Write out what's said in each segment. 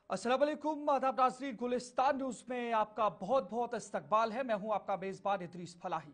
अस्सलाम वालेकुम, आदाब नाज़रीन। गुलिस्तान न्यूज में आपका बहुत बहुत इस्तकबाल है। मैं हूं आपका मेजबान इदरीस फलाही।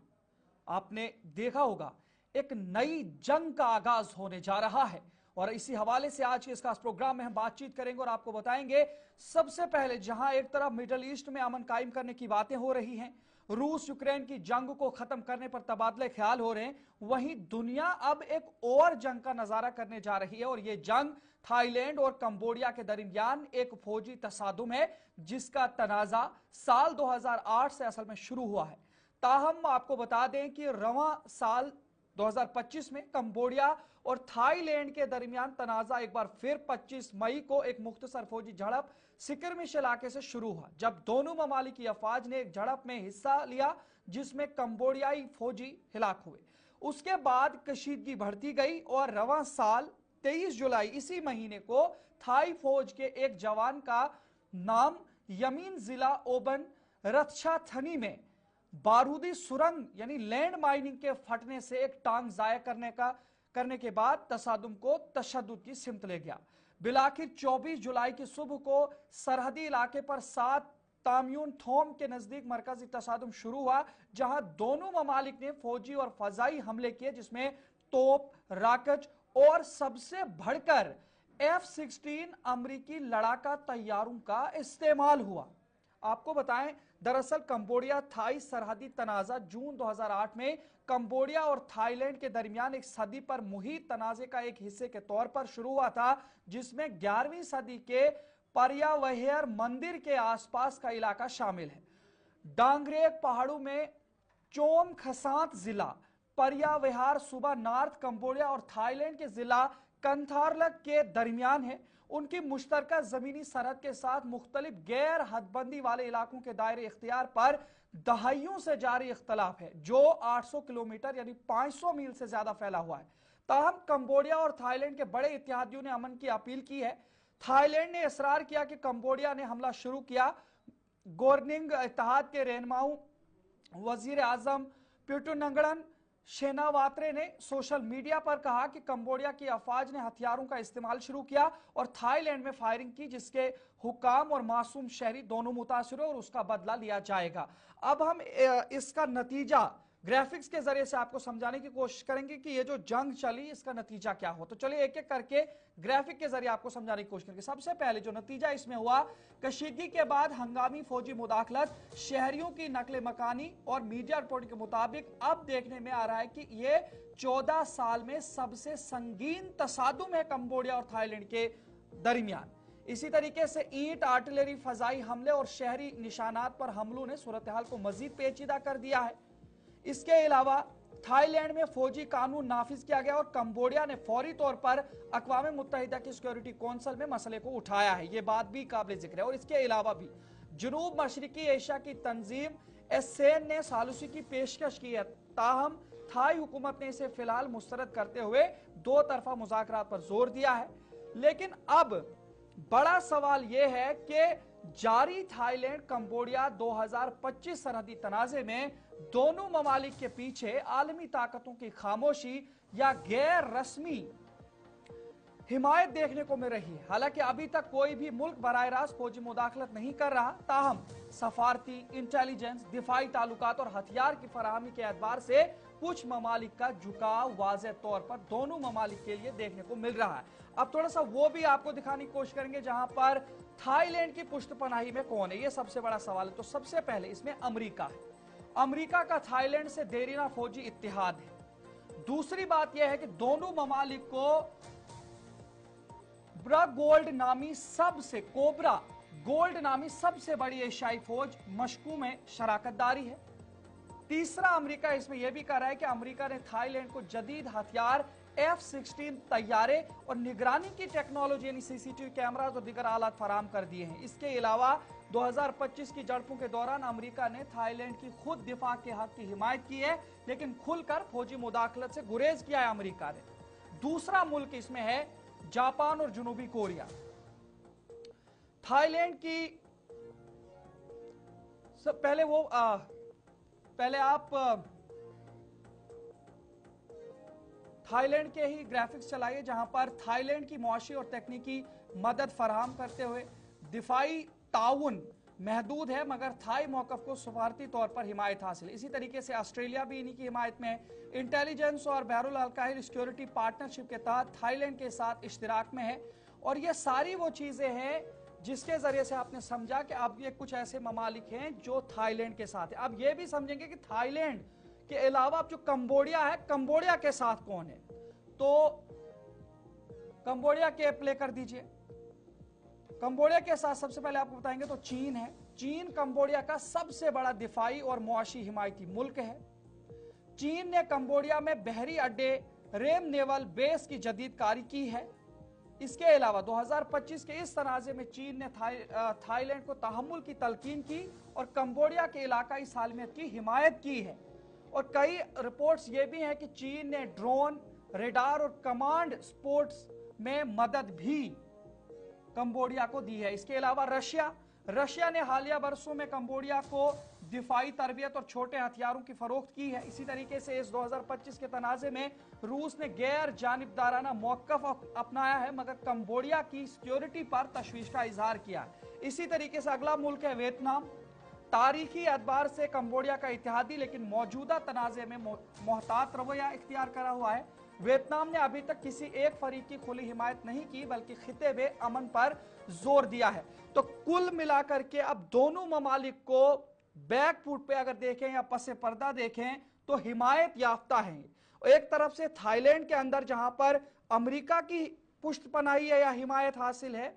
आपने देखा होगा एक नई जंग का आगाज होने जा रहा है और इसी हवाले से आज के इस खास प्रोग्राम में हम बातचीत करेंगे और आपको बताएंगे। सबसे पहले जहां एक तरफ मिडल ईस्ट में अमन कायम करने की बातें हो रही हैं, रूस यूक्रेन की जंग को खत्म करने पर तबादले ख्याल हो रहे हैं, वहीं दुनिया अब एक और जंग का नजारा करने जा रही है और यह जंग थाईलैंड और कंबोडिया के दरमियान एक फौजी तसादुम है जिसका तनाजा साल 2008 से असल में शुरू हुआ है। ताहम आपको बता दें कि रवां साल 2025 में कंबोडिया और थाईलैंड के दरमियान तनाजा एक बार फिर 25 मई को एक मुख्तसर फौजी झड़प सिकरमिश इलाके से शुरू हुआ, जब दोनों ममालिक की अफवाज ने एक झड़प में हिस्सा लिया जिसमें कंबोडियाई फौजी हिलाक हुए। उसके बाद कशीदगी बढ़ती गई और रवां साल 23 जुलाई इसी महीने को थाई फौज के एक जवान का नाम यमीन जिला ओबन रत्छा थनी में बारूदी सुरंग यानी लैंड माइनिंग के फटने से एक टांग जाया करने के बाद तसादुम को तशद्दुद की सिमत ले गया। बिलाखिर 24 जुलाई की सुबह को सरहदी इलाके पर 7 ताम्यून थोम के नजदीक मरकजी तसादुम शुरू हुआ, जहां दोनों ममालिक ने फौजी और फजाई हमले किए जिसमें तोप, राकेट और सबसे बढ़कर F-16 अमरीकी लड़ाका तैयारों का इस्तेमाल हुआ। आपको बताएं, दरअसल कंबोडिया थाई सरहदी तनाजा जून 2008 में कंबोडिया और थाईलैंड के दरमियान एक सदी पर मुहित तनाजे का एक हिस्से के तौर पर शुरू हुआ था, जिसमें 11वीं सदी के पर्यावहेर मंदिर के आसपास का इलाका शामिल है। डांगरेक पहाड़ों में चोम खसांत जिला पर्यावहार सूबा नॉर्थ कंबोडिया और थाईलैंड के जिला कंथारलक के दरमियान है। उनकी मुश्तरका जमीनी सरहद के साथ मुख्तलिफ गैर हदबंदी वाले इलाकों के दायरे इख्तियार पर दहाइयों से जारी इख्तलाफ है जो 800 किलोमीटर यानी 500 मील से ज्यादा फैला हुआ है। ताहम कंबोडिया और थाईलैंड के बड़े इत्तेहादियों ने अमन की अपील की है। थाईलैंड ने इसरार किया कि कंबोडिया ने हमला शुरू किया। गोर्निंग इत्तेहाद के रहनुमाओं वजीर आजम प्यूटुनंगड़न शेनावात्रे ने सोशल मीडिया पर कहा कि कंबोडिया की अफवाज ने हथियारों का इस्तेमाल शुरू किया और थाईलैंड में फायरिंग की, जिसके हुकाम और मासूम शहरी दोनों मुतासिर हुए और उसका बदला लिया जाएगा। अब हम इसका नतीजा ग्राफिक्स के जरिए से आपको समझाने की कोशिश करेंगे कि ये जो जंग चली इसका नतीजा क्या हो। तो चलिए एक एक करके ग्राफिक के जरिए आपको समझाने की कोशिश करेंगे। सबसे पहले जो नतीजा इसमें हुआ, कशीदगी के बाद हंगामी फौजी मुदाखलत, शहरियों की नकले मकानी और मीडिया रिपोर्टिंग के मुताबिक अब देखने में आ रहा है कि ये 14 साल में सबसे संगीन तसादुम है कंबोडिया और थाईलैंड के दरमियान। इसी तरीके से ईंट, आर्टिलरी, फजाई हमले और शहरी निशानात पर हमलों ने सूरत हाल को मजीद पेचीदा कर दिया है। इसके अलावा थाईलैंड में फौजी कानून नाफिज किया गया और कंबोडिया ने फौरी तौर पर अक़वाम मुत्तहिदा की सिक्योरिटी कौंसिल में मसले को उठाया है। यह बात भी काबिल जिक्र है। और इसके अलावा भी जनूब मशरकी एशिया की तंजीम एसेन ने सालूसी की पेशकश की है, ताहम थाई हुकूमत ने इसे फिलहाल मुस्तरद करते हुए दो तरफा मुज़ाकरात पर जोर दिया है। लेकिन अब बड़ा सवाल यह है कि जारी थाईलैंड कंबोडिया 2025 सरहदी तनाजे में दोनों ममालिक के पीछे आलमी ताकतों की खामोशी या गैर रस्मी हिमायत देखने को मिल रही है। हालांकि अभी तक कोई भी मुल्क बराह रास्त फौजी मुदाखलत नहीं कर रहा, ताहम सफारती, इंटेलिजेंस, दिफाई ताल्लुकात और हथियार की फराहमी के एतबार से कुछ ममालिक का झुकाव वाज़ेह तौर पर दोनों ममालिक के लिए देखने को मिल रहा है। अब थोड़ा सा वो भी आपको दिखाने की कोशिश करेंगे जहां पर थाईलैंड की पुष्टपनाही में कौन है, ये सबसे बड़ा सवाल है। तो सबसे पहले इसमें अमेरिका है। अमेरिका का थाईलैंड से देरीना फौजी इत्तेहाद है। दूसरी बात यह है कि दोनों ममालिक को कोबरा गोल्ड नामी सबसे बड़ी एशियाई फौज मशकू में शराकतदारी है। तीसरा अमेरिका इसमें यह भी कह रहा है कि अमेरिका ने थाईलैंड को जदीद हथियार, F-16 तैयारे और निगरानी की टेक्नोलॉजी यानी सीसीटीवी कैमरास और दीगर आलात फराम कर दिए हैं। इसके अलावा 2025 की झड़पों के दौरान अमेरिका ने थाईलैंड की खुद दिफा के हक की हिमायत की है, लेकिन खुलकर फौजी मुदाखलत से गुरेज किया है अमेरिका ने। दूसरा मुल्क इसमें है जापान और जनूबी कोरिया। थाईलैंड की पहले आप थाईलैंड के ही ग्राफिक्स चलाइए जहां पर थाईलैंड की मुआशी और तकनीकी मदद फराहम करते हुए दिफाई ताउन महदूद है, मगर थाई मौकफ को सफारती तौर पर हिमायत हासिल। इसी तरीके से ऑस्ट्रेलिया भी इन्हीं की हिमायत में है। इंटेलिजेंस और बहरुल अलकाहिल सिक्योरिटी पार्टनरशिप के तहत थाईलैंड के साथ इश्तिराक में है। और ये सारी वो चीजें हैं जिसके जरिए से आपने समझा कि अब ये कुछ ऐसे ममालिक हैं जो थाईलैंड के साथ है। अब ये भी समझेंगे कि थाईलैंड के अलावा अब जो कंबोडिया है, कंबोडिया के साथ कौन है। तो कंबोडिया के प्ले कर दीजिए। कंबोडिया के साथ सबसे पहले आपको बताएंगे तो चीन है। चीन कंबोडिया का सबसे बड़ा दिफाई और मुआशी हिमायती मुल्क है। चीन ने कंबोडिया में बहरी अड्डे, रेम नेवल बेस की जदीदकारी की है। इसके अलावा 2025 के इस तनाज़े में चीन ने थाईलैंड को तहम्मुल की तलकीन की और कंबोडिया के इलाकाई सालमियत की हिमायत की है। और कई रिपोर्ट्स ये भी हैं कि चीन ने ड्रोन, रेडार और कमांड स्पोर्ट्स में मदद भी कंबोडिया को दी है। इसके अलावा रशिया ने हालिया बरसों में कंबोडिया को दिफाई तरबियत और छोटे हथियारों की फरोख्त की है। इसी तरीके से इस 2025 के तनाज़े में रूस ने गैर जानिबदाराना मौक़िफ़ अपनाया है, मगर कंबोडिया की सिक्योरिटी पर तशवीश का इजहार किया है। इसी तरीके से अगला मुल्क है वियतनाम। तारीखी एतबार से कंबोडिया का इत्तेहादी लेकिन मौजूदा तनाज़े में मोहतात रवैया इख्तियार करा हुआ है। वियतनाम ने अभी तक किसी एक फरीक की खुली हिमायत नहीं की, बल्कि खिते में अमन पर जोर दिया है। तो कुल मिलाकर के अब दोनों ममालिक को बैक फुट पे अगर देखें या पसे पर्दा देखें तो हिमायत याफ्ता है। एक तरफ से थाईलैंड के अंदर जहां पर अमेरिका की पुष्टपनाही है या हिमायत हासिल है,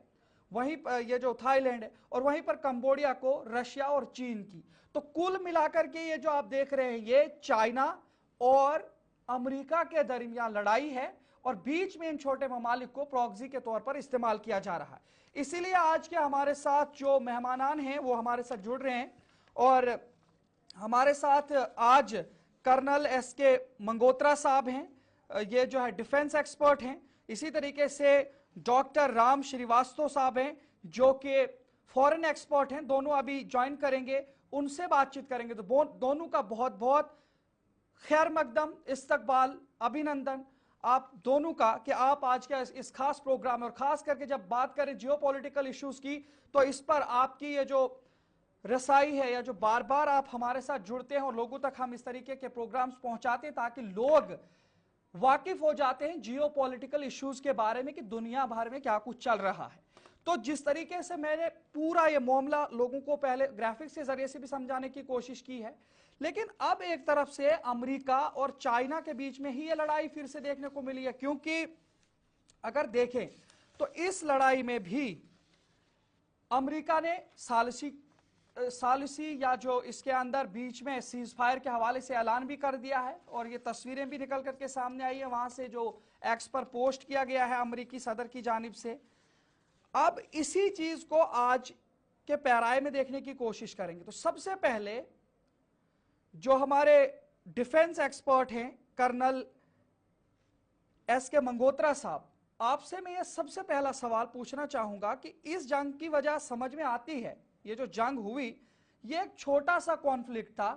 वहीं पर ये जो थाईलैंड है, और वहीं पर कंबोडिया को रशिया और चीन की। तो कुल मिलाकर के ये जो आप देख रहे हैं ये चाइना और अमेरिका के दरमियान लड़ाई है और बीच में इन छोटे ममालिक को प्रॉक्सी के तौर पर इस्तेमाल किया जा रहा है। इसीलिए आज के हमारे साथ जो मेहमानान हैं वो हमारे साथ जुड़ रहे हैं और हमारे साथ आज कर्नल एसके मंगोत्रा साहब हैं, ये जो है डिफेंस एक्सपर्ट हैं। इसी तरीके से डॉक्टर राम श्रीवास्तव साहब हैं जो कि फॉरेन एक्सपर्ट हैं। दोनों अभी ज्वाइन करेंगे, उनसे बातचीत करेंगे। तो दोनों का बहुत बहुत खैर मकदम, इस्तकबाल, अभिनंदन आप दोनों का कि आप आज के इस खास प्रोग्राम में, और खास करके जब बात करें जियोपॉलिटिकल इश्यूज की, तो इस पर आपकी ये जो रसाई है या जो बार बार आप हमारे साथ जुड़ते हैं और लोगों तक हम इस तरीके के प्रोग्राम्स पहुंचाते हैं ताकि लोग वाकिफ हो जाते हैं जियोपॉलिटिकल इश्यूज के बारे में कि दुनिया भर में क्या कुछ चल रहा है। तो जिस तरीके से मैंने पूरा ये मामला लोगों को पहले ग्राफिक्स के जरिए से भी समझाने की कोशिश की है, लेकिन अब एक तरफ से अमेरिका और चाइना के बीच में ही ये लड़ाई फिर से देखने को मिली है। क्योंकि अगर देखें तो इस लड़ाई में भी अमेरिका ने सालिसी या जो इसके अंदर बीच में सीज फायर के हवाले से ऐलान भी कर दिया है और ये तस्वीरें भी निकल करके सामने आई है वहां से जो एक्स पर पोस्ट किया गया है अमेरिकी सदर की जानिब से। अब इसी चीज को आज के पैराए में देखने की कोशिश करेंगे। तो सबसे पहले जो हमारे डिफेंस एक्सपर्ट हैं कर्नल एस के मंगोत्रा साहब, आपसे मैं ये सबसे पहला सवाल पूछना चाहूंगा कि इस जंग की वजह समझ में आती है, ये जो जंग हुई ये एक छोटा सा कॉन्फ्लिक्ट था,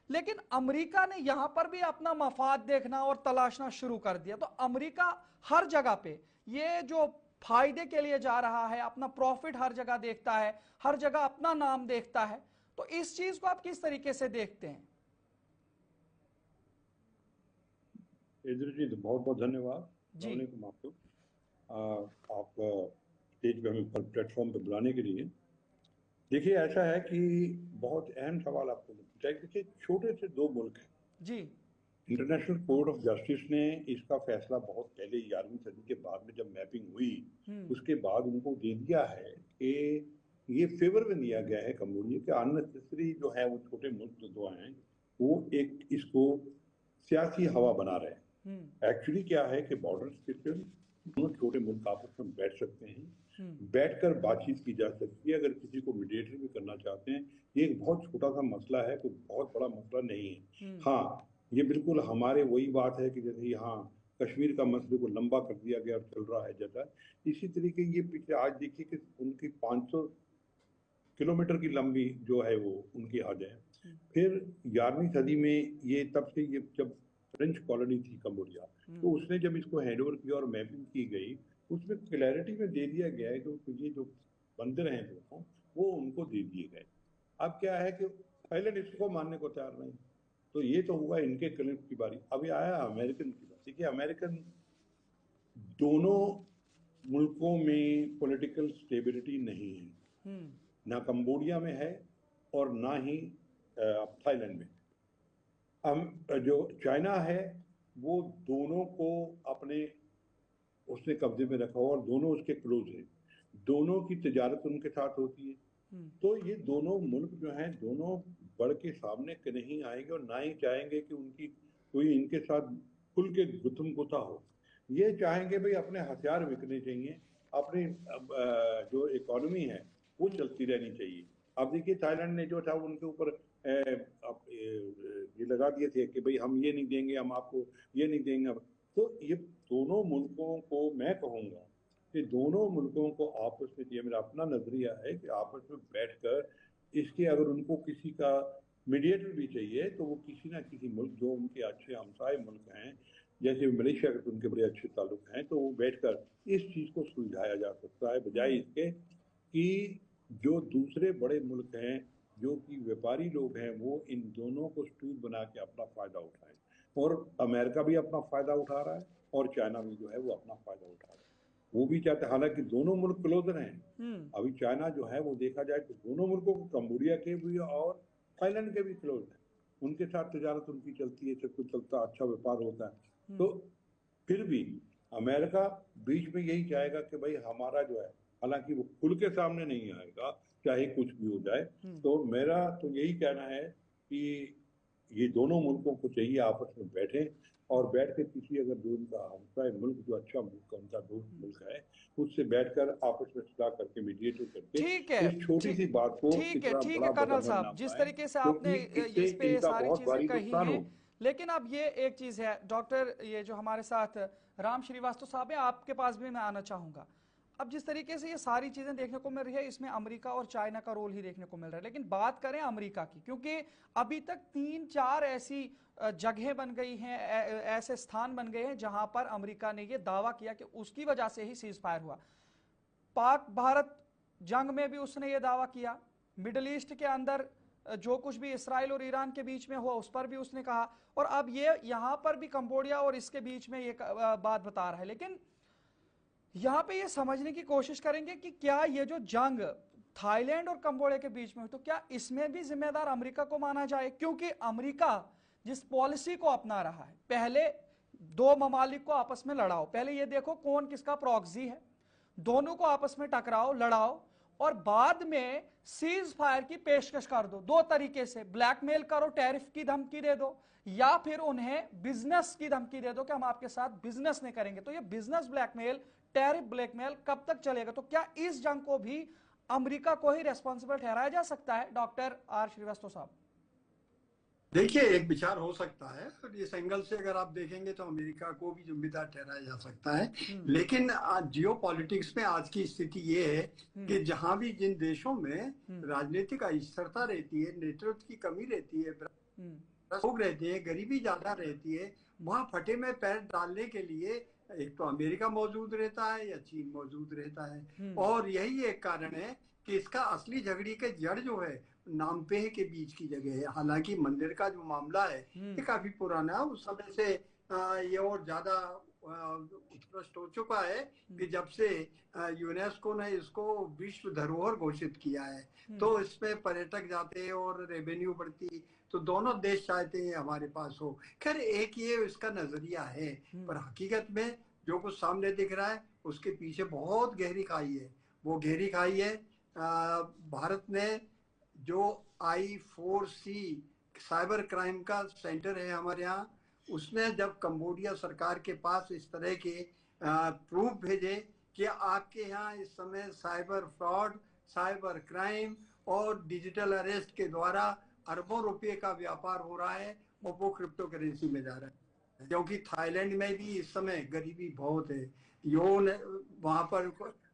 लेकिन अमेरिका ने यहां पर भी अपना मफाद देखना और तलाशना शुरू कर दिया। तो अमेरिका हर जगह पे ये जो फायदे के लिए जा रहा है, अपना प्रॉफिट हर जगह देखता है, हर जगह अपना नाम देखता है। तो इस चीज को आप किस तरीके से देखते हैं? जी बहुत बहुत धन्यवाद जी। आपको आप स्टेज पे हमें प्लेटफॉर्म पे बुलाने के लिए। देखिए ऐसा है कि बहुत अहम सवाल आपको पूछा है। देखिए छोटे से दो मुल्क हैं जी। इंटरनेशनल कोर्ट ऑफ जस्टिस ने इसका फैसला बहुत पहले 11वीं सदी के बाद में जब मैपिंग हुई उसके बाद उनको दे दिया है कि ये फेवर में दिया गया है कंबोडिया के अननेसेसरी जो है वो छोटे मुल्क जो दो हैं वो एक इसको सियासी हवा बना रहे हैं। एक्चुअली क्या है कि बॉर्डर सिचुएशन दोनों छोटे मुल्क आपस में बैठ सकते हैं, बैठकर बातचीत की जा सकती है। अगर किसी को मीडिएटर भी करना चाहते हैं, ये एक बहुत छोटा सा मसला है, कोई बहुत बड़ा मसला नहीं है। हाँ, ये बिल्कुल हमारे वही बात है कि जैसे यहाँ कश्मीर का मसले को लंबा कर दिया गया और चल रहा है जैसा, इसी तरीके ये पीछे आज देखिए कि उनकी 500 किलोमीटर की लंबी जो है वो उनकी हद है। फिर 11वीं सदी में ये तब से ये जब फ्रेंच कॉलोनी थी कंबोडिया, तो उसने जब इसको हैंड ओवर किया और मैपिंग की गई उसमें क्लैरिटी में दे दिया गया है कि ये जो बंदर हैं दोनों, वो उनको दे दिए गए। अब क्या है कि थाईलैंड इसको मानने को तैयार नहीं। तो ये तो हुआ इनके क्लिप की बारी। अभी आया अमेरिकन की बात। देखिए अमेरिकन, दोनों मुल्कों में पॉलिटिकल स्टेबिलिटी नहीं है, ना कंबोडिया में है और ना ही थाईलैंड में। जो चाइना है वो दोनों को अपने उसने कब्जे में रखा हुआ और दोनों उसके क्लोज हैं, दोनों की तिजारत उनके साथ होती है। तो ये दोनों मुल्क जो हैं दोनों बढ़ के सामने नहीं आएंगे और ना ही चाहेंगे कि उनकी कोई इनके साथ खुल के गुत्थम गुत्था हो। ये चाहेंगे भाई अपने हथियार बिकने चाहिए, अपनी जो इकोनॉमी है वो चलती रहनी चाहिए। अब देखिए थाईलैंड ने जो था उनके ऊपर ये लगा दिए थे कि भाई हम ये नहीं देंगे, हम आपको ये नहीं देंगे। तो ये दोनों मुल्कों को मैं कहूँगा कि दोनों मुल्कों को आपस में, ये मेरा अपना नजरिया है कि आपस में बैठकर इसके, अगर उनको किसी का मीडिएटर भी चाहिए तो वो किसी ना किसी मुल्क जो उनके अच्छे हमसाए मुल्क हैं, जैसे मलेशिया के उनके बड़े अच्छे ताल्लुक हैं, तो वो बैठकर इस चीज को सुलझाया जा सकता है, बजाय इसके कि जो दूसरे बड़े मुल्क हैं जो कि व्यापारी लोग हैं वो इन दोनों को स्टूल बना के अपना फायदा उठाए। और अमेरिका भी अपना फायदा उठा रहा है और चाइना भी जो है वो अपना फायदा उठा रहा है। वो भी चाहते, हालांकि दोनों मुल्क क्लोजर हैं। अभी चाइना जो है वो देखा जाए तो दोनों मुल्कों को, कंबोडिया के भी और थाईलैंड के भी क्लोज है, उनके साथ तिजारत उनकी चलती है, सब कुछ चलता, अच्छा व्यापार होता है। तो फिर भी अमेरिका बीच में यही चाहेगा कि भाई हमारा जो है, हालांकि वो खुल के सामने नहीं आएगा चाहे कुछ भी हो जाए। तो मेरा तो यही कहना है कि ये दोनों मुल्कों को चाहिए आपस में बैठे और बैठ के किसी, अगर जो उनका हमसाए मुल्क जो अच्छा मुल्क, उनका दोस्त मुल्क है, उससे बैठकर आपस में सलाह करके मीडिएटर करके ठीक है, इस छोटी सी बात को इतना ठीक बड़ा है कर्नल बदअमल ना साहब, जिस बनाएं, तरीके से क्योंकि आपने इससे इस पे इनका सारी बहुत चीजें भारी कही नुकसान हैं, हो। लेकिन अब ये एक चीज है डॉक्टर, ये जो हमारे साथ राम श्रीवास्तव साहब है, आपके पास भी मैं आना चाहूंगा। अब जिस तरीके से ये सारी चीजें देखने को मिल रही है, इसमें अमेरिका और चाइना का रोल ही देखने को मिल रहा है, लेकिन बात करें अमेरिका की, क्योंकि अभी तक 3-4 ऐसी जगहें बन गई हैं, ऐसे स्थान बन गए हैं जहां पर अमेरिका ने ये दावा किया कि उसकी वजह से ही सीज फायर हुआ। पाक भारत जंग में भी उसने ये दावा किया, मिडिल ईस्ट के अंदर जो कुछ भी इसराइल और ईरान के बीच में हुआ उस पर भी उसने कहा, और अब ये यहां पर भी कंबोडिया और इसके बीच में ये बात बता रहा है। लेकिन यहां पे ये समझने की कोशिश करेंगे कि क्या ये जो जंग थाईलैंड और कंबोडिया के बीच में हुई, तो क्या इसमें भी जिम्मेदार अमेरिका को माना जाए? क्योंकि अमेरिका जिस पॉलिसी को अपना रहा है, पहले दो ममालिक को आपस में लड़ाओ, पहले ये देखो कौन किसका प्रॉक्सी है, दोनों को आपस में टकराओ, लड़ाओ, और बाद में सीज फायर की पेशकश कर दो। दो तरीके से, ब्लैकमेल करो, टैरिफ की धमकी दे दो, या फिर उन्हें बिजनेस की धमकी दे दो कि हम आपके साथ बिजनेस नहीं करेंगे। तो ये बिजनेस ब्लैकमेल, टैरिफ ब्लैकमेल कब तक चलेगा? तो क्या इस जंग को भी अमेरिका को ही रेस्पॉन्सिबल ठहराया जा सकता है, डॉक्टर आर श्रीवास्तव साहब? देखिए, एक विचार हो सकता है और इस एंगल से अगर आप देखेंगे तो अमेरिका को भी जिम्मेदार ठहराया जा सकता है। लेकिन आज जियो पॉलिटिक्स में आज की स्थिति ये है कि जहां भी जिन देशों में राजनीतिक अस्थिरता रहती है, नेतृत्व की कमी रहती है, लोग रहते हैं, गरीबी ज्यादा रहती है, वहां फटे में पैर डालने के लिए एक तो अमेरिका मौजूद रहता है या चीन मौजूद रहता है। और यही एक कारण है कि इसका असली झगड़ी के जड़ जो है नामपेह के बीच की जगह है। हालांकि मंदिर का जो मामला है ये काफी पुराना है, उस समय से ये और ज्यादा उत्कृष्ट हो चुका है कि जब से यूनेस्को ने इसको विश्व धरोहर घोषित किया है। तो इसमें पर्यटक जाते हैं और रेवेन्यू बढ़ती, तो दोनों देश चाहते हैं हमारे पास हो। खैर, एक ये इसका नजरिया है, पर हकीकत में जो कुछ सामने दिख रहा है उसके पीछे बहुत गहरी खाई है। वो गहरी खाई है भारत ने जो I4C साइबर क्राइम का सेंटर है हमारे यहाँ, उसने जब कंबोडिया सरकार के पास इस तरह के प्रूफ भेजे कि आपके यहाँ इस समय साइबर फ्रॉड, साइबर क्राइम और डिजिटल अरेस्ट के द्वारा अरबों रुपए का व्यापार हो रहा है और वो क्रिप्टो करेंसी में जा रहा है, क्योंकि थाईलैंड में भी इस समय गरीबी बहुत है, यौन वहां पर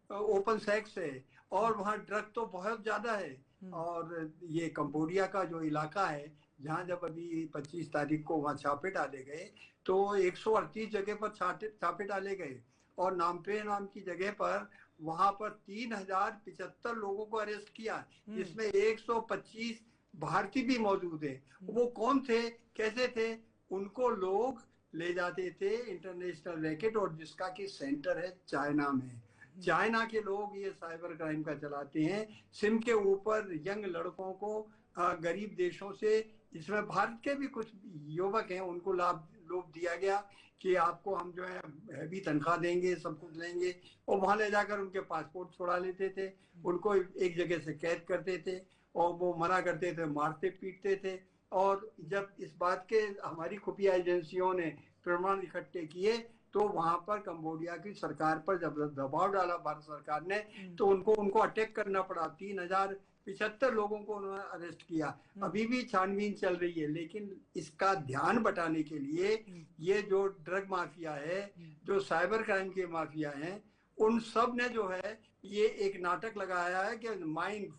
ओपन सेक्स है और वहाँ ड्रग तो बहुत ज्यादा है। और ये कंबोडिया का जो इलाका है जहाँ जब अभी 25 तारीख को वहाँ छापे डाले गए तो 138 जगह पर छापे डाले गए और नामपे नाम की जगह पर वहां पर 3075 लोगों को अरेस्ट किया, जिसमें 125 भारतीय भी मौजूद है। वो कौन थे, कैसे थे? उनको लोग ले जाते थे इंटरनेशनल रैकेट, और जिसका कि सेंटर है चाइना में। चाइना के लोग ये साइबर क्राइम का चलाते हैं। सिम के ऊपर यंग लड़कों को गरीब देशों से, इसमें भारत के भी कुछ युवक हैं, उनको लोभ दिया गया कि आपको हम जो है हैवी तनख्वाह देंगे, सब कुछ लेंगे, और वहां ले जाकर उनके पासपोर्ट छुड़ा लेते थे, उनको एक जगह से कैद करते थे, और वो मना करते थे, मारते पीटते थे। और जब इस बात के हमारी खुफिया एजेंसियों ने प्रमाण इकट्ठे किए, तो वहां पर कंबोडिया की सरकार पर जब दबाव डाला भारत सरकार ने, तो उनको अटैक करना पड़ा। 3075 लोगों को उन्होंने अरेस्ट किया। अभी भी छानबीन चल रही है, लेकिन इसका ध्यान बटाने के लिए ये जो ड्रग माफिया है, जो साइबर क्राइम के माफिया हैं, उन सब ने जो है ये एक नाटक लगाया है कि माइंड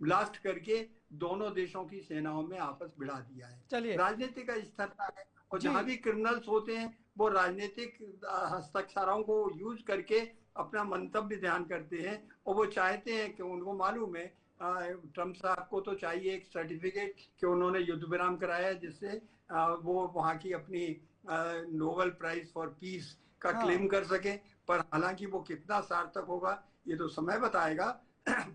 ब्लास्ट करके दोनों देशों की सेनाओं में आपस भिड़ा दिया है। चलिए, राजनीतिक स्थिरता है, और जहां भी क्रिमिनल्स होते हैं वो राजनीतिक हस्ताक्षरों को यूज करके अपना मंतव्य ध्यान करते हैं, और वो चाहते हैं कि उनको मालूम है, ट्रम्प साहब को तो चाहिए एक सर्टिफिकेट कि उन्होंने युद्ध विराम कराया, जिससे वो वहां की अपनी नोबेल प्राइज फॉर पीस का क्लेम कर सके। पर हालांकि वो कितना सार्थक होगा ये तो समय बताएगा।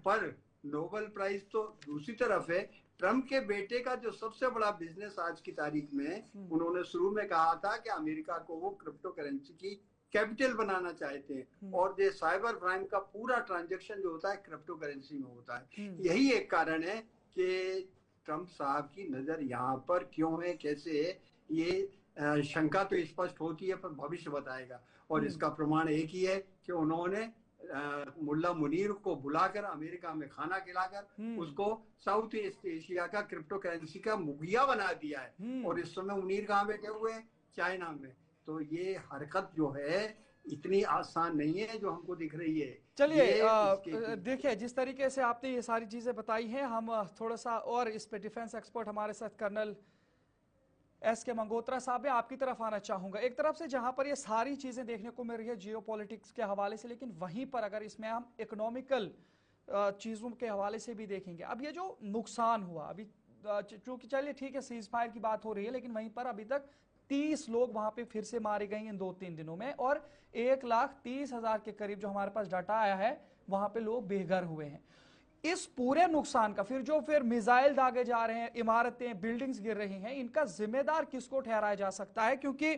पर नोबेल प्राइज तो दूसरी तरफ है। ट्रम्प के बेटे का जो सबसे बड़ा बिजनेस आज की तारीख में, उन्होंने शुरू में कहा था कि अमेरिका को वो क्रिप्टो करेंसी की कैपिटल बनाना चाहते हैं, और ये साइबर क्राइम का पूरा ट्रांजैक्शन जो होता है क्रिप्टो करेंसी में होता है। यही एक कारण है कि ट्रम्प साहब की नजर यहाँ पर क्यों है, कैसे है, ये शंका तो स्पष्ट होती है, पर भविष्य बताएगा। और इसका प्रमाण एक ही है कि उन्होंने मुल्ला मुनीर को बुलाकर अमेरिका में खाना खिलाकर उसको साउथ ईस्ट एशिया का क्रिप्टो करेंसी का मुखिया बना दिया है। और इस समय मुनीर कहाँ बैठे हुए हैं? चाइना में। तो ये हरकत जो है इतनी आसान नहीं है जो हमको दिख रही है। चलिए, देखिए, जिस तरीके से आपने ये सारी चीजें बताई हैं, हम थोड़ा सा और इस पे डिफेंस एक्सपर्ट हमारे साथ कर्नल एस के मंगोत्रा साहब, आपकी तरफ आना चाहूंगा। एक तरफ से जहां पर ये सारी चीजें देखने को मिल रही है जियोपॉलिटिक्स के हवाले से, लेकिन वहीं पर अगर इसमें हम इकोनॉमिकल चीजों के हवाले से भी देखेंगे, अब ये जो नुकसान हुआ अभी, चूंकि चलिए ठीक है सीज फायर की बात हो रही है, लेकिन वहीं पर अभी तक 30 लोग वहां पे फिर से मारे गए इन 2-3 दिनों में, और 1,30,000 के करीब जो हमारे पास डाटा आया है वहां पे लोग बेघर हुए हैं। इस पूरे नुकसान का फिर मिसाइल दागे जा रहे हैं, इमारतें, बिल्डिंग्स गिर रही हैं, इनका जिम्मेदार किसको ठहराया जा सकता है? क्योंकि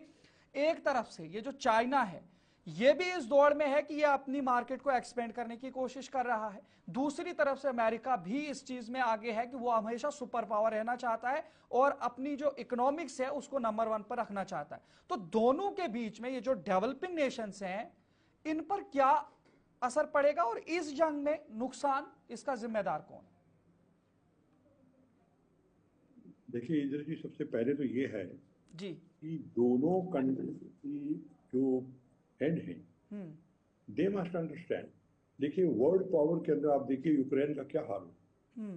एक तरफ से ये जो चाइना है, ये भी इस दौड़ में है कि ये अपनी मार्केट को एक्सपेंड करने की कोशिश कर रहा है, दूसरी तरफ से अमेरिका भी इस चीज में आगे है कि वो हमेशा सुपर पावर रहना चाहता है और अपनी जो इकोनॉमिक्स है उसको नंबर 1 पर रखना चाहता है। तो दोनों के बीच में ये जो डेवलपिंग नेशंस हैं, इन पर क्या असर पड़ेगा, और इस जंग में नुकसान इसका जिम्मेदार कौन है? देखिए इधर की सबसे पहले तो ये है जी कि दोनों कंट्री की जो हेड हैं, दे मस्ट अंडरस्टैंड। देखिए वर्ल्ड पावर के अंदर आप देखिए यूक्रेन का क्या हाल है।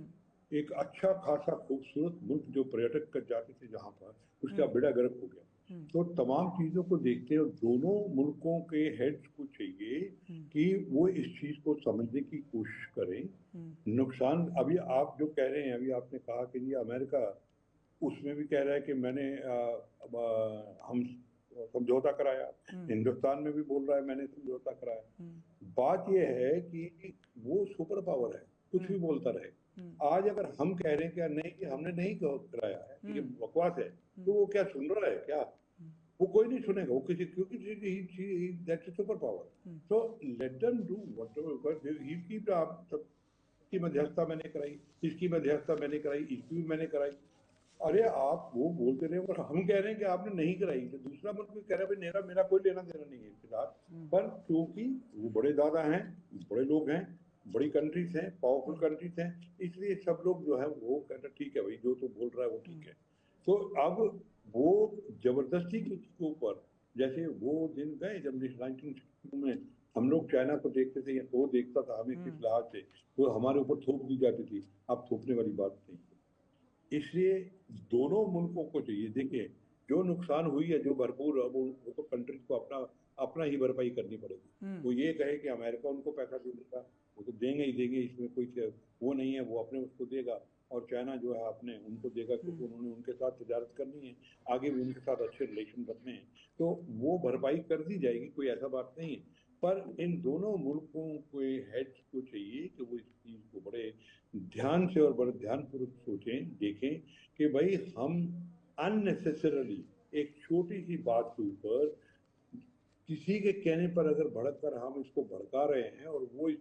एक अच्छा खासा खूबसूरत मुल्क जो पर्यटक कर जाते थे जहां पर, उसका बेड़ा गर्क हो गया। तो तमाम चीजों को देखते हैं, और दोनों मुल्कों के हेड्स को चाहिए कि वो इस चीज को समझने की कोशिश करें। नुकसान अभी आप जो कह रहे हैं, अभी आपने कहा कि ये अमेरिका उसमें भी कह रहा है कि मैंने हम समझौता कराया, हिंदुस्तान में भी बोल रहा है मैंने समझौता कराया। बात यह है कि वो सुपर पावर है, कुछ भी बोलता रहे। आज अगर हम कह रहे हैं कि नहीं कि हमने नहीं कराया है, ये बकवास है, तो वो क्या सुन रहा है क्या? वो कोई नहीं सुनेगा, वो किसी, क्योंकि that's super power. So let them do whatever इसकी मध्यस्थता मैंने कराई, इसकी मध्यस्थता मैंने कराई, इसकी भी मैंने कराई। अरे आप वो बोलते रहे, और हम कह रहे हैं कि आपने नहीं कराई, तो दूसरा मुल्क भी कह रहा है भाई मेरा कोई लेना देना नहीं है इसके साथ। पर क्योंकि वो बड़े दादा हैं, बड़े लोग हैं, बड़ी कंट्रीज हैं, पावरफुल कंट्रीज हैं, इसलिए सब लोग जो है वो कहते हैं ठीक है भाई जो तो बोल रहा है वो ठीक है। तो अब वो जबरदस्ती के ऊपर, जैसे वो दिन गए जब 1962 में हम लोग चाइना को देखते थे, वो देखता था हमें किस लिहाज से, तो हमारे ऊपर थोप दी जाती थी। अब थोपने वाली बात नहीं है। इसलिए दोनों मुल्कों को चाहिए, देखिए जो नुकसान हुई है, जो भरपूर, वो तो कंट्री को अपना ही भरपाई करनी पड़ेगी। वो ये कहे कि अमेरिका उनको पैसा दे देगा, वो तो देंगे ही देंगे, इसमें कोई वो नहीं है, वो अपने उसको देगा, और चाइना जो है अपने उनको देगा, क्योंकि उन्होंने उनके साथ तजारत करनी है, आगे भी उनके साथ अच्छे रिलेशन रखने हैं, तो वो भरपाई कर दी जाएगी, कोई ऐसा बात नहीं है। पर इन दोनों मुल्कों के हेड्स को चाहिए कि वो इस चीज को बड़े ध्यान से और बड़े ध्यानपूर्वक सोचें, देखें कि भाई हम अननेसेसरली एक छोटी सी बात के ऊपर किसी के कहने पर अगर भड़क कर हम इसको भड़का रहे हैं और वो इस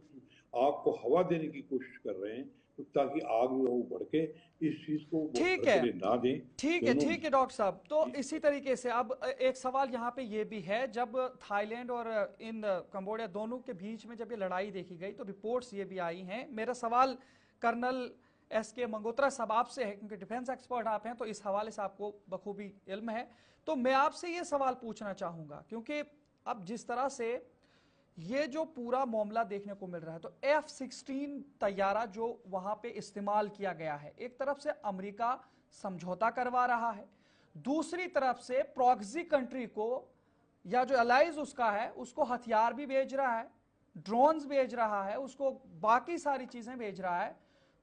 आग को हवा देने की कोशिश कर रहे हैं, तो ताकि आग जो है वो भड़के, इस चीज को वो ठीक है, भड़कने ना दें। ठीक है डॉक्टर साहब। तो इसी तरीके से अब एक सवाल यहाँ पे ये भी है, जब थाईलैंड और इन कंबोडिया दोनों के बीच में जब ये लड़ाई देखी गई तो रिपोर्ट्स ये भी आई हैं। मेरा सवाल कर्नल एस.के. मंगोत्रा साहब आपसे है, क्योंकि डिफेंस एक्सपर्ट आप हैं तो इस हवाले से आपको बखूबी इल्म है। तो मैं आपसे ये सवाल पूछना चाहूंगा, क्योंकि अब जिस तरह से ये जो पूरा मामला देखने को मिल रहा है, तो F-16 तैयारा जो वहां पे इस्तेमाल किया गया है, एक तरफ से अमेरिका समझौता करवा रहा है, दूसरी तरफ से प्रॉक्सी कंट्री को या जो अलाइज उसका है उसको हथियार भी भेज रहा है, ड्रोन्स भेज रहा है, उसको बाकी सारी चीजें भेज रहा है।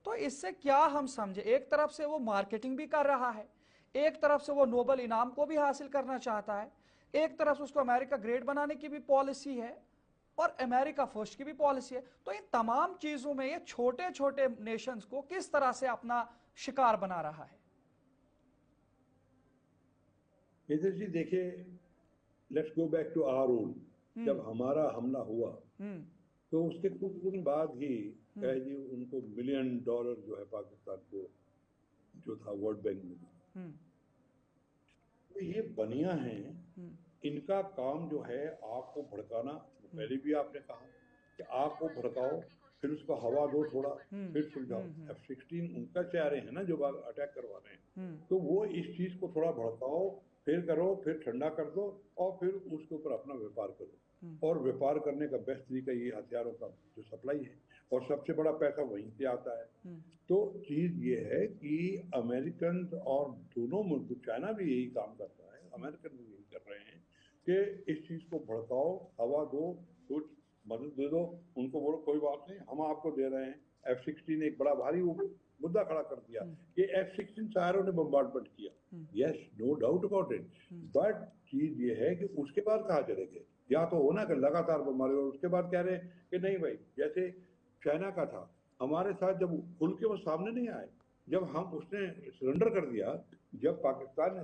तो इससे क्या हम समझे, एक तरफ से वो मार्केटिंग भी कर रहा है, एक तरफ से वो नोबेल इनाम को भी हासिल करना चाहता है, एक तरफ से उसको अमेरिका ग्रेट बनाने की भी पॉलिसी है और अमेरिका फर्स्ट की भी पॉलिसी है। तो इन तमाम चीजों में ये छोटे छोटे नेशंस को किस तरह से अपना शिकार बना रहा है? इधर जी देखिए, let's go back to our own. जब हमारा हमला हुआ तो उसके कुछ दिन बाद ही जी उनको $1 मिलियन जो है पाकिस्तान को जो था वर्ल्ड बैंक में। तो ये बनिया हैं, इनका काम जो है आग को भड़काना। पहले भी आपने कहा कि आग को भड़काओ, फिर उसको हवा दो थोड़ा, फिर सुलझाओ। F-16 उनका चाह रहे हैं ना, जो बात अटैक करवा रहे हैं, तो वो इस चीज को थोड़ा भड़काओ, फिर करो, फिर ठंडा कर दो, और फिर उसके ऊपर अपना व्यापार करो। और व्यापार करने का बेस्ट तरीका ये हथियारों का जो सप्लाई है, और सबसे बड़ा पैसा वहीं से आता है। तो चीज ये है कि अमेरिकन और दोनों मुल्क, चाइना भी यही काम करता है, अमेरिकन भी यही कर रहे हैं कि इस चीज को भड़काओ, हवा दो, कुछ मदद दे दो, उनको बोलो कोई बात नहीं, हम आपको दे रहे हैं। F-16 एक बड़ा भारी मुद्दा खड़ा कर दिया कि F-16 सारों ने बम्बार्डमेंट किया, yes, no doubt about it, but चीज ये है कि उसके बाद कहाँ चले गए? या तो होना कि लगातार बम्बारी, और उसके बाद कह रहे हैं कि नहीं भाई, जैसे चाइना का था हमारे साथ, जब खुल के वो सामने नहीं आए, जब हम उसने सरेंडर कर दिया, जब पाकिस्तान ने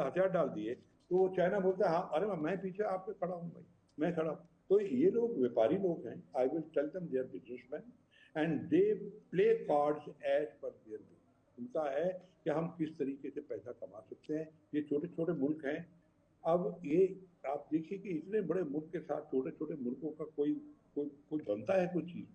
हथियार डाल दिए, तो वो चाइना बोलता है हाँ, अरे मैं पीछे आपके खड़ा हूँ भाई, मैं खड़ा। तो ये लोग व्यापारी लोग हैं, I will tell them they are businessman and they play cards as per their will. उनका है कि हम किस तरीके से पैसा कमा सकते हैं। ये छोटे छोटे मुल्क हैं। अब ये आप देखिए कि इतने बड़े मुल्क के साथ छोटे छोटे मुल्कों का कोई बनता है कुछ चीज,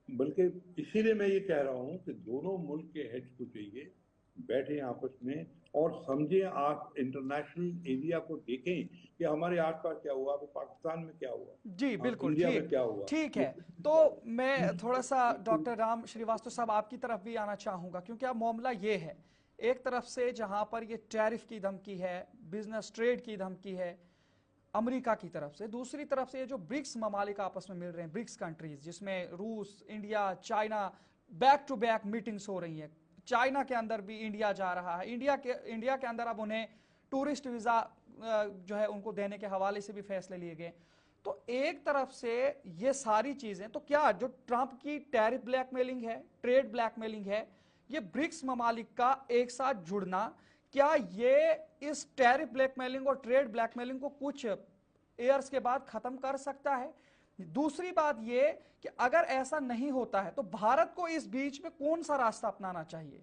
बल्कि इसीलिए मैं ये कह रहा हूँ कि दोनों मुल्क के हेड्स को चाहिए बैठे आपस में और समझें, आप इंटरनेशनल एरिया को देखें कि हमारे आसपास क्या हुआ, अभी पाकिस्तान में क्या हुआ, जी बिल्कुल, इंडिया में क्या हुआ। ठीक है। तो मैं थोड़ा सा डॉक्टर राम श्रीवास्तव साहब आपकी तरफ भी आना चाहूंगा, क्योंकि अब मामला ये है, एक तरफ से जहां पर ये टैरिफ की धमकी है, बिजनेस ट्रेड की धमकी है अमेरिका की तरफ से, दूसरी तरफ से ये जो ब्रिक्स ममालिक आपस में मिल रहे हैं, ब्रिक्स कंट्रीज जिसमें रूस, India, China, back to back meetings हो रही हैं। चाइना के अंदर भी इंडिया जा रहा है, इंडिया के अंदर अब उन्हें टूरिस्ट वीजा जो है उनको देने के हवाले से भी फैसले लिए गए। तो एक तरफ से ये सारी चीजें, तो क्या जो ट्रंप की टैरिफ ब्लैकमेलिंग है, ट्रेड ब्लैकमेलिंग है, ये ब्रिक्स ममालिक का एक साथ जुड़ना, क्या ये इस टैरिफ ब्लैकमेलिंग और ट्रेड ब्लैकमेलिंग को कुछ ईयर्स के बाद खत्म कर सकता है? दूसरी बात ये कि अगर ऐसा नहीं होता है तो भारत को इस बीच में कौन सा रास्ता अपनाना चाहिए?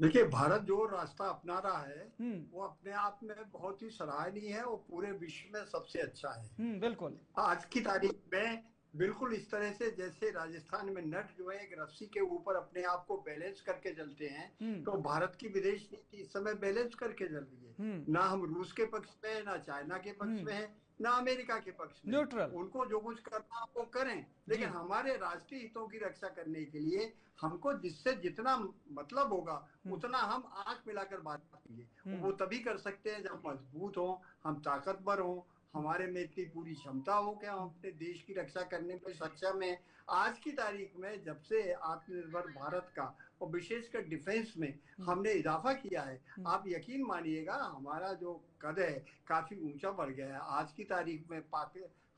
देखिए, भारत जो रास्ता अपना रहा है वो अपने आप में बहुत ही सराहनीय है, वो पूरे विश्व में सबसे अच्छा है। बिल्कुल। आज की तारीख में बिल्कुल इस तरह से जैसे राजस्थान में नट जो है एक रस्सी के ऊपर अपने आप को बैलेंस करके चलते हैं, तो भारत की विदेश नीति इस समय बैलेंस करके चल रही है। ना हम रूस के पक्ष में, ना चाइना के पक्ष में है, ना अमेरिका के पक्ष में। न्यूट्रल। उनको जो कुछ करना वो करें, लेकिन हमारे राष्ट्रीय हितों की रक्षा करने के लिए हमको जिससे जितना मतलब होगा उतना हम आंख मिलाकर बात करेंगे। वो तभी कर सकते हैं जब मजबूत हो, हम ताकतवर हो, हमारे में इतनी पूरी क्षमता हो कि हम अपने देश की रक्षा करने में सक्षम है। आज की तारीख में जब से आत्मनिर्भर भारत का और विशेषकर डिफेंस में हमने इजाफा किया है, आप यकीन मानिएगा हमारा जो कद है काफी ऊंचा बढ़ गया है। आज की तारीख में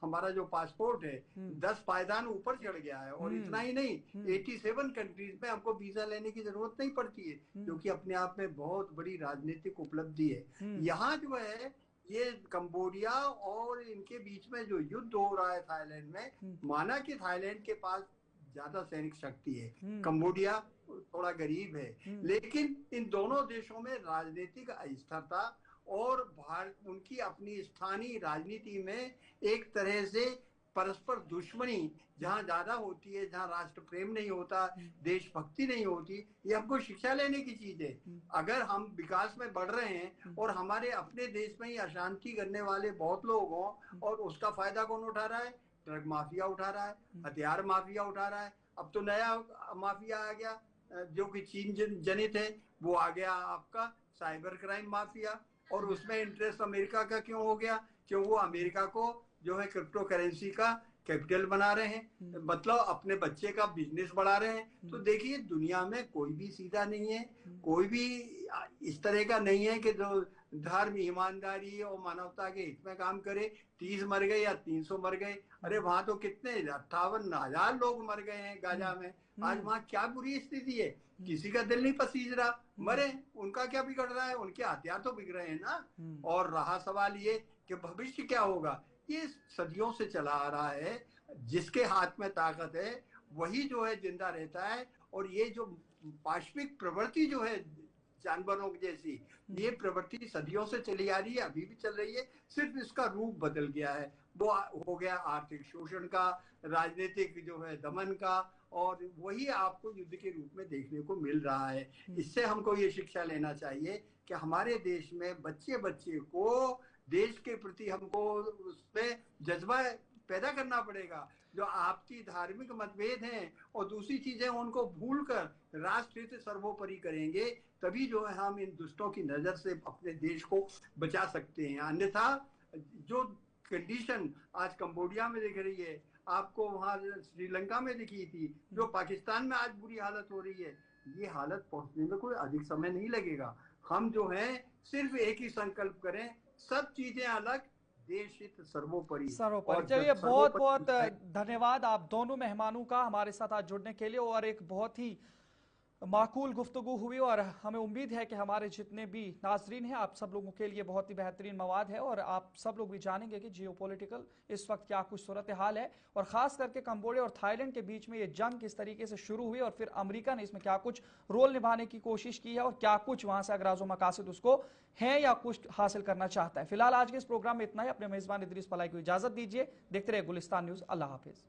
हमारा जो पासपोर्ट है 10 पायदान ऊपर चढ़ गया है। और इतना ही नहीं, 87 कंट्रीज में हमको वीजा लेने की जरूरत नहीं पड़ती है, जो कि अपने आप में बहुत बड़ी राजनीतिक उपलब्धि है। यहाँ जो है ये कंबोडिया और इनके बीच में जो युद्ध हो रहा है थाईलैंड में, माना कि थाईलैंड के पास ज्यादा सैनिक शक्ति है, कंबोडिया थोड़ा गरीब है, लेकिन इन दोनों देशों में राजनीतिक अस्थिरता और उनकी अपनी स्थानीय राजनीति में एक तरह से परस्पर दुश्मनी जहाँ ज्यादा होती है, जहाँ राष्ट्र प्रेम नहीं होता, देशभक्ति नहीं होती, ये हमको शिक्षा लेने की चीज है। अगर हम विकास में बढ़ रहे हैं और हमारे अपने देश में ही अशांति करने वाले बहुत लोग हों, और उसका फायदा कौन उठा रहा है? ड्रग माफिया उठा रहा है, हथियार माफिया उठा रहा है। अब तो नया माफिया आ गया जो कि चीन जनित है, वो आ गया आपका साइबर क्राइम माफिया। और उसमें इंटरेस्ट अमेरिका का क्यों हो गया? क्यों वो अमेरिका को जो है क्रिप्टो करेंसी का कैपिटल बना रहे हैं, मतलब अपने बच्चे का बिजनेस बढ़ा रहे हैं। तो देखिए दुनिया में कोई भी सीधा नहीं है, कोई भी इस तरह का नहीं है कि जो धर्म, ईमानदारी और मानवता के हित में काम करे। 30 मर गए या 300 मर गए, अरे वहां तो कितने 58,000 लोग मर गए हैं गाजा में। आज वहां क्या बुरी स्थिति है, किसी का दिल नहीं पसीज रहा, मरे, उनका क्या बिगड़ रहा है? उनके हथियार तो बिगड़ रहे हैं ना। और रहा सवाल ये कि भविष्य क्या होगा, ये सदियों से चला आ रहा है। जिसके हाथ में ताकत है वही जो है जिंदा रहता है। और ये जो पाशविक प्रवृत्ति जो है जानवरों जैसी, ये प्रवृत्ति सदियों से चली आ रही है, अभी भी चल रही है, सिर्फ इसका रूप बदल गया है। वो हो गया आर्थिक शोषण का, राजनीतिक जो है दमन का, और वही आपको युद्ध के रूप में देखने को मिल रहा है। इससे हमको ये शिक्षा लेना चाहिए कि हमारे देश में बच्चे बच्चे को देश के प्रति हमको उसमें जज्बा पैदा करना पड़ेगा। जो आपकी धार्मिक मतभेद हैं और दूसरी चीजें उनको भूलकर राष्ट्र हित सर्वोपरि करेंगे, तभी जो है हम इन दुष्टों की नजर से अपने देश को बचा सकते हैं। अन्यथा जो कंडीशन आज कंबोडिया में दिख रही है, आपको वहां श्रीलंका में दिखी थी, जो पाकिस्तान में आज बुरी हालत हो रही है, ये हालत पहुंचने में कोई अधिक समय नहीं लगेगा। हम जो है सिर्फ एक ही संकल्प करें, सब चीजें अलग, देश हित सर्वोपरि। चलिए बहुत बहुत धन्यवाद आप दोनों मेहमानों का हमारे साथ आज जुड़ने के लिए। और एक बहुत ही माकूल गुफ्तगू हुई और हमें उम्मीद है कि हमारे जितने भी नाजरीन हैं आप सब लोगों के लिए बहुत ही बेहतरीन मवाद है। और आप सब लोग भी जानेंगे कि जियोपॉलिटिकल इस वक्त क्या कुछ सूरत हाल है, और ख़ास करके कंबोडिया और थाईलैंड के बीच में ये जंग किस तरीके से शुरू हुई और फिर अमेरिका ने इसमें क्या कुछ रोल निभाने की कोशिश की है और क्या कुछ वहाँ से अगराज़ो मकासद उसको है या कुछ हासिल करना चाहता है। फिलहाल आज के इस प्रोग्राम में इतना ही। अपने मेज़बान इदरीस फलाही को इजाज़त दीजिए। देखते रहे गुलिस्तान न्यूज़। अल्लाह हाफिज़।